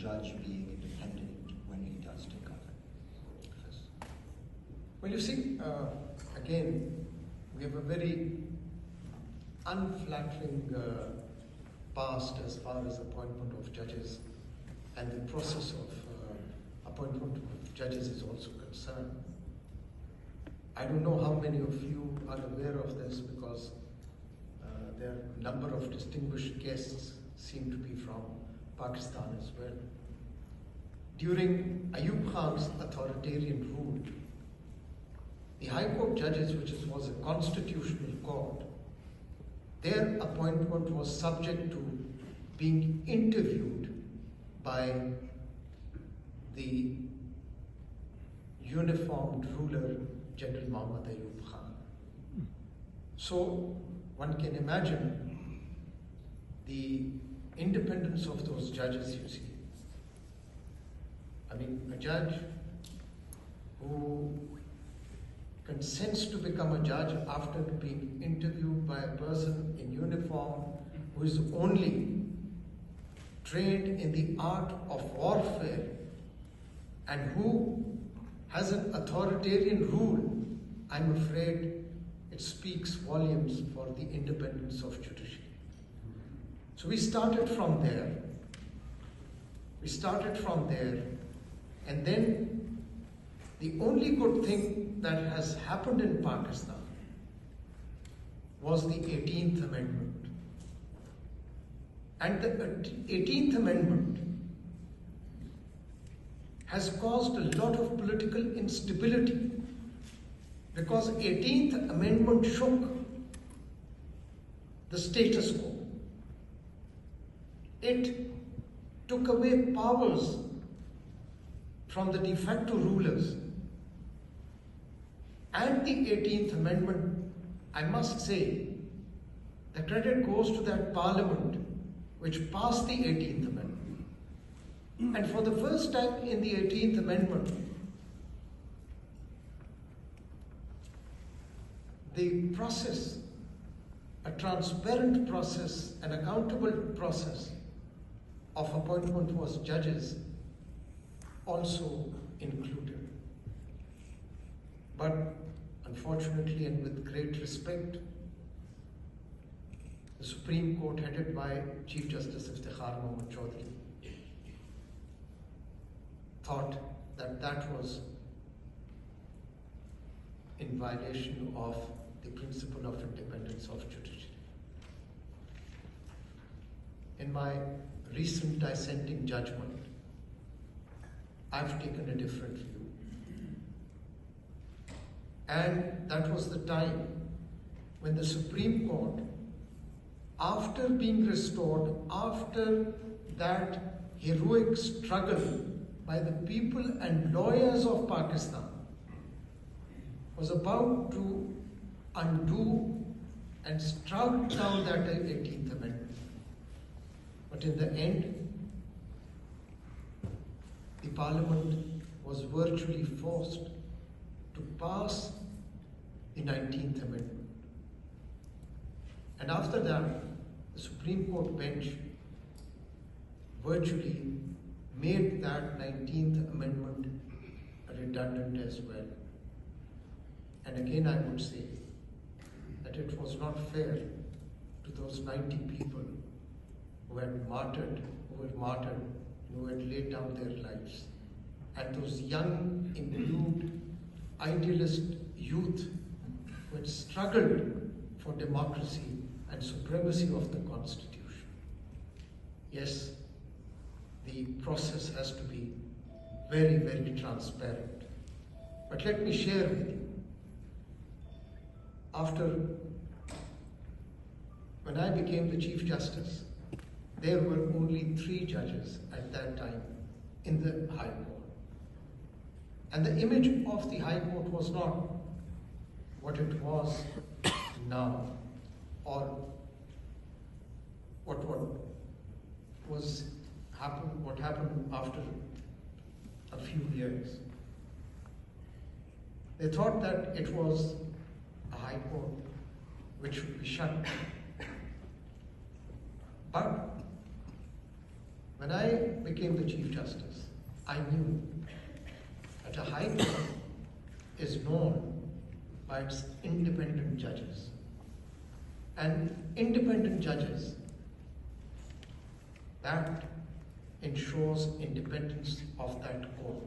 judge being independent when he does take up office? Well, you see, again, we have a very unflattering past as far as appointment of judges and the process of appointment of judges is also concerned. I don't know how many of you are aware of this because there are a number of distinguished guests seem to be from Pakistan as well. During Ayub Khan's authoritarian rule, the High Court judges, which was a constitutional court, their appointment was subject to being interviewed by the uniformed ruler, General Muhammad Ayub Khan. So one can imagine the independence of those judges, you see. I mean, a judge who consents to become a judge after being interviewed by a person in uniform who is only trained in the art of warfare and who has an authoritarian rule, I'm afraid it speaks volumes for the independence of judiciary. So we started from there. And then the only good thing that has happened in Pakistan was the 18th Amendment. And the 18th Amendment has caused a lot of political instability because 18th Amendment shook the status quo. It took away powers from the de facto rulers. And the 18th Amendment, I must say, the credit goes to that parliament which passed the 18th Amendment. And for the first time in the 18th Amendment, the process, a transparent process, an accountable process of appointment was judges also included. But unfortunately and with great respect, the Supreme Court headed by Chief Justice Iftikhar Mohammad Chaudhary thought that that was in violation of the principle of independence of judiciary. In my recent dissenting judgment, I've taken a different view. And that was the time when the Supreme Court, after being restored, after that heroic struggle by the people and lawyers of Pakistan, was about to undo and struck down that 18th Amendment. But in the end, the Parliament was virtually forced to pass the 19th Amendment. And after that, the Supreme Court bench virtually made that 19th Amendment redundant as well. And again, I would say that it was not fair to those 90 people who were martyred, who had laid down their lives, and those young, imbued, idealist youth who had struggled for democracy and supremacy of the Constitution. Yes, the process has to be very, very transparent. But let me share with you, when I became the Chief Justice, there were only 3 judges at that time in the High Court. And the image of the High Court was not what it was now, or what happened after a few years. They thought that it was a High Court which should be shut. But When I became the Chief Justice, I knew that a High Court is known by its independent judges. And independent judges, that ensures independence of that court.